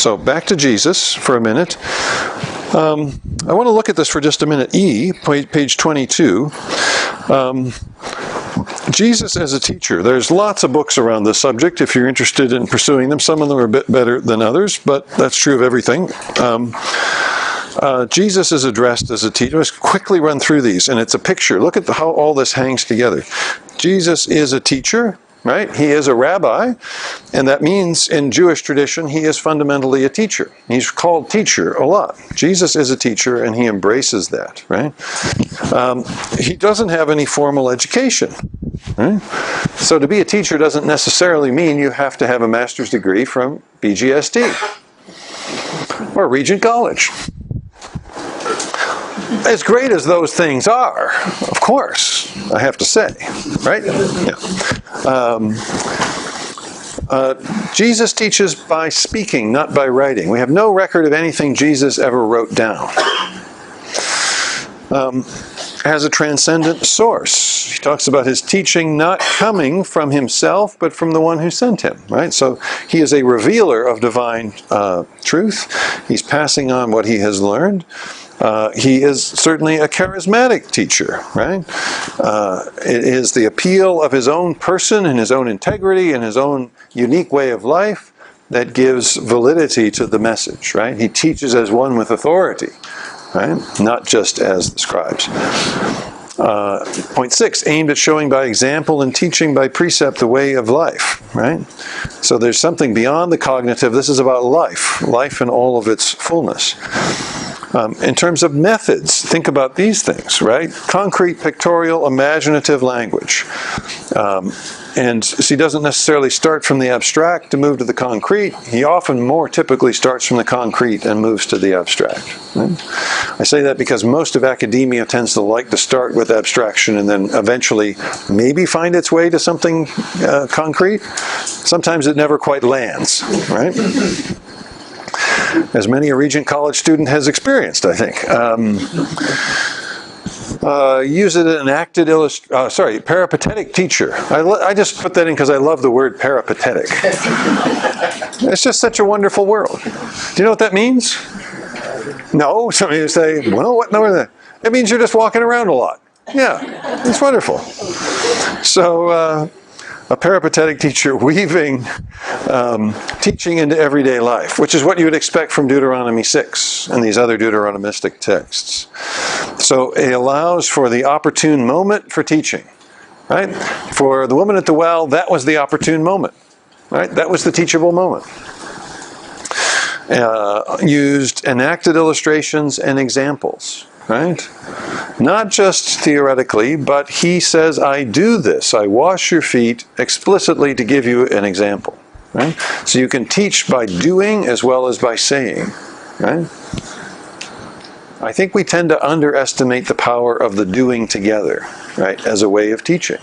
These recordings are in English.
So back to Jesus for a minute. I want to look at this for just a minute. Page 22. Jesus as a teacher. There's lots of books around this subject if you're interested in pursuing them. Some of them are a bit better than others, but that's true of everything. Jesus is addressed as a teacher. Let's quickly run through these, and it's a picture. Look at how all this hangs together. Jesus is a teacher, right? He is a rabbi, and that means in Jewish tradition he is fundamentally a teacher. He's called teacher a lot. Jesus is a teacher, and he embraces that, right? He doesn't have any formal education, right? So to be a teacher doesn't necessarily mean you have to have a master's degree from BGST or Regent College. As great as those things are, of course, I have to say, right? Yeah. Jesus teaches by speaking, not by writing. We have no record of anything Jesus ever wrote down. Has a transcendent source. He talks about his teaching not coming from himself, but from the one who sent him, right? So he is a revealer of divine truth. He's passing on what he has learned. He is certainly a charismatic teacher, right? It is the appeal of his own person and his own integrity and his own unique way of life that gives validity to the message, right? He teaches as one with authority, right? Not just as the scribes. Point 6, aimed at showing by example and teaching by precept the way of life, right? So there's something beyond the cognitive. This is about life in all of its fullness. In terms of methods, think about these things, right? Concrete, pictorial, imaginative language. And so he doesn't necessarily start from the abstract to move to the concrete. He often more typically starts from the concrete and moves to the abstract. Right? I say that because most of academia tends to like to start with abstraction and then eventually maybe find its way to something concrete. Sometimes it never quite lands, right? As many a Regent College student has experienced, I think. Use it in an acted peripatetic teacher. I just put that in because I love the word peripatetic. It's just such a wonderful world. Do you know what that means? No? Some of you say, well, what? No, it means you're just walking around a lot. Yeah, it's wonderful. So, a peripatetic teacher weaving teaching into everyday life, which is what you would expect from Deuteronomy 6 and these other Deuteronomistic texts. So it allows for the opportune moment for teaching, right? For the woman at the well, that was the opportune moment, right? That was the teachable moment. Used enacted illustrations and examples, right? Not just theoretically, but he says, I do this. I wash your feet explicitly to give you an example. Right? So you can teach by doing as well as by saying. Right? I think we tend to underestimate the power of the doing together, right, as a way of teaching.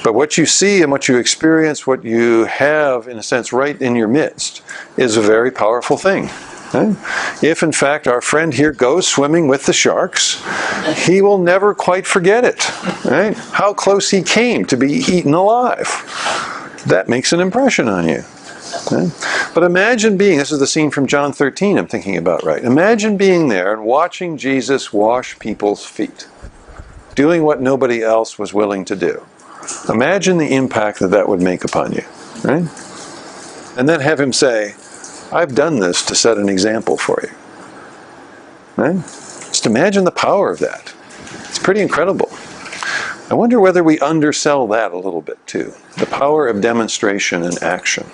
But what you see and what you experience, what you have, in a sense, right in your midst, is a very powerful thing. Right? If, in fact, our friend here goes swimming with the sharks, he will never quite forget it. Right? How close he came to be eaten alive. That makes an impression on you. Right? But imagine being, this is the scene from John 13 I'm thinking about, right? Imagine being there and watching Jesus wash people's feet, doing what nobody else was willing to do. Imagine the impact that would make upon you. Right? And then have him say, I've done this to set an example for you. Right? Just imagine the power of that. It's pretty incredible. I wonder whether we undersell that a little bit too. The power of demonstration and action.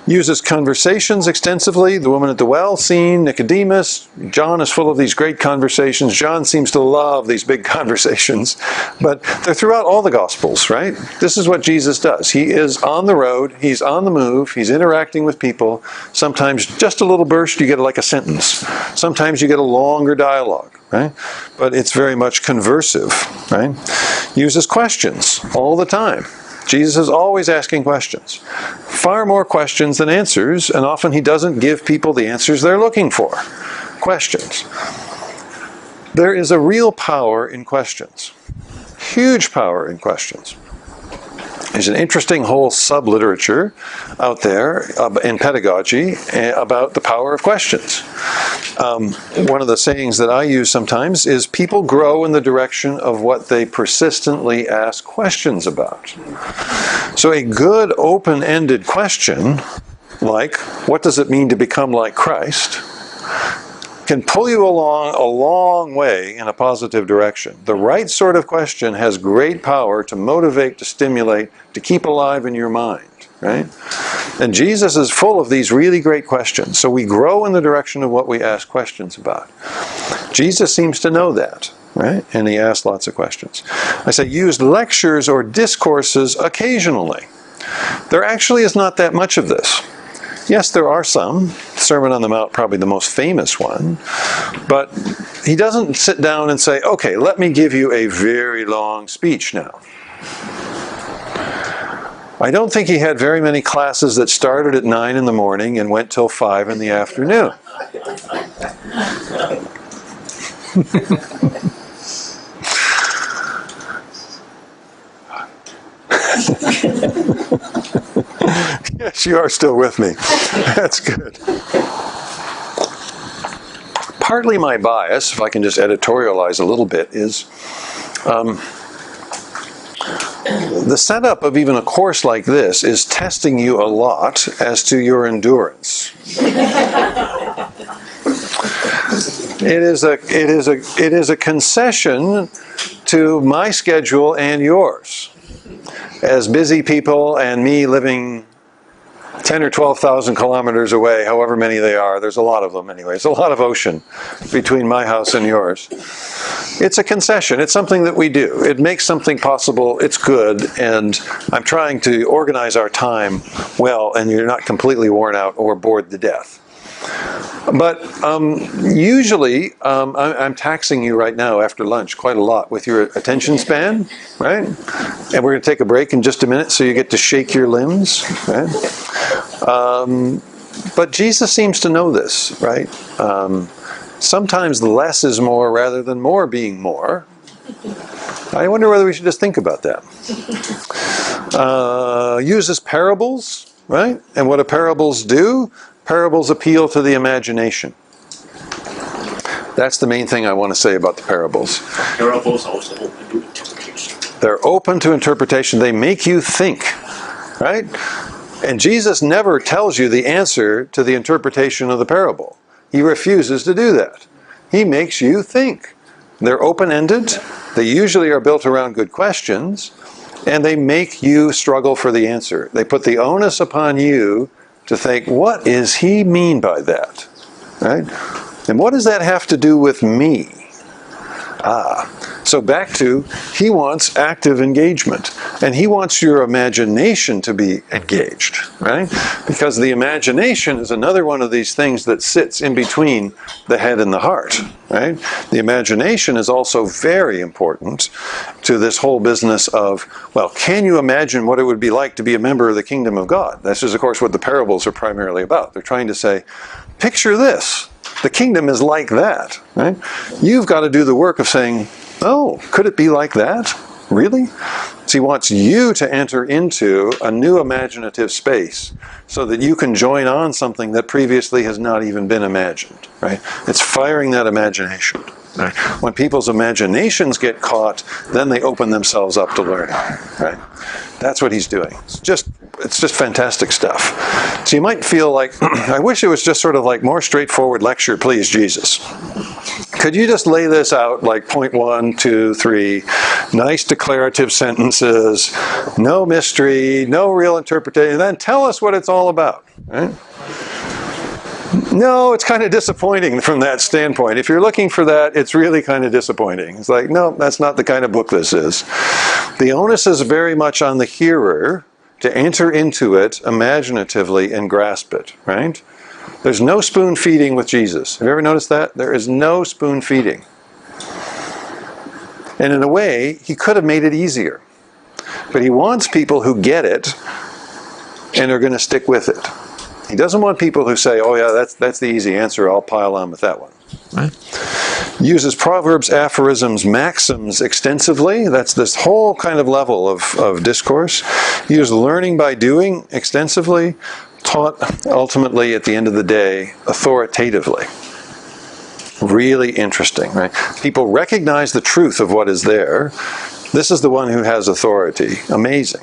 Uses conversations extensively. The woman at the well scene, Nicodemus. John is full of these great conversations. John seems to love these big conversations. But they're throughout all the Gospels, right? This is what Jesus does. He is on the road. He's on the move. He's interacting with people. Sometimes just a little burst, you get like a sentence. Sometimes you get a longer dialogue, right? But it's very much conversive, right? Uses questions all the time. Jesus is always asking questions. Far more questions than answers, and often he doesn't give people the answers they're looking for. Questions. There is a real power in questions. Huge power in questions. There's an interesting whole sub-literature out there in pedagogy about the power of questions. One of the sayings that I use sometimes is people grow in the direction of what they persistently ask questions about. So a good open-ended question, like, what does it mean to become like Christ, can pull you along a long way in a positive direction. The right sort of question has great power to motivate, to stimulate, to keep alive in your mind, right? And Jesus is full of these really great questions. So we grow in the direction of what we ask questions about. Jesus seems to know that, right? And he asks lots of questions. I say use lectures or discourses occasionally. There actually is not that much of this. Yes, there are some. Sermon on the Mount, probably the most famous one. But he doesn't sit down and say, okay, let me give you a very long speech now. I don't think he had very many classes that started at 9 in the morning and went till 5 in the afternoon. Yes, you are still with me. That's good. Partly my bias, if I can just editorialize a little bit, is the setup of even a course like this is testing you a lot as to your endurance. It is a concession to my schedule and yours. As busy people and me living 10 or 12,000 kilometers away, however many they are, there's a lot of them anyway. It's a lot of ocean between my house and yours. It's a concession. It's something that we do. It makes something possible. It's good. And I'm trying to organize our time well, and you're not completely worn out or bored to death. But usually, I'm taxing you right now after lunch quite a lot with your attention span, right? And we're going to take a break in just a minute so you get to shake your limbs, right? But Jesus seems to know this, right? Sometimes less is more rather than more being more. I wonder whether we should just think about that. Uses parables, right? And what do parables do? Parables appeal to the imagination. That's the main thing I want to say about the parables. Parables also open to interpretation. They're open to interpretation. They make you think, right? And Jesus never tells you the answer to the interpretation of the parable. He refuses to do that. He makes you think. They're open-ended. They usually are built around good questions. And they make you struggle for the answer. They put the onus upon you to think, what does he mean by that? Right? And what does that have to do with me? So back to, he wants active engagement. And he wants your imagination to be engaged, right? Because the imagination is another one of these things that sits in between the head and the heart, right? The imagination is also very important to this whole business of, well, can you imagine what it would be like to be a member of the kingdom of God? This is, of course, what the parables are primarily about. They're trying to say, picture this. The kingdom is like that, right? You've got to do the work of saying, oh, could it be like that? Really? So he wants you to enter into a new imaginative space so that you can join on something that previously has not even been imagined, right? It's firing that imagination. Right? When people's imaginations get caught, then they open themselves up to learning, right? That's what he's doing. It's just fantastic stuff. So you might feel like, I wish it was just sort of like more straightforward lecture, please, Jesus. Could you just lay this out like point 1, 2, 3, nice declarative sentences, no mystery, no real interpretation, and then tell us what it's all about, right? No, it's kind of disappointing from that standpoint. If you're looking for that, it's really kind of disappointing. It's like, no, that's not the kind of book this is. The onus is very much on the hearer to enter into it imaginatively and grasp it, right? There's no spoon feeding with Jesus. Have you ever noticed that? There is no spoon feeding. And in a way, he could have made it easier. But he wants people who get it and are going to stick with it. He doesn't want people who say, oh yeah, that's the easy answer, I'll pile on with that one. Right? Uses proverbs, aphorisms, maxims extensively. That's this whole kind of level of discourse. Uses learning by doing extensively. Taught ultimately at the end of the day authoritatively. Really interesting, right? People recognize the truth of what is there. This is the one who has authority. Amazing.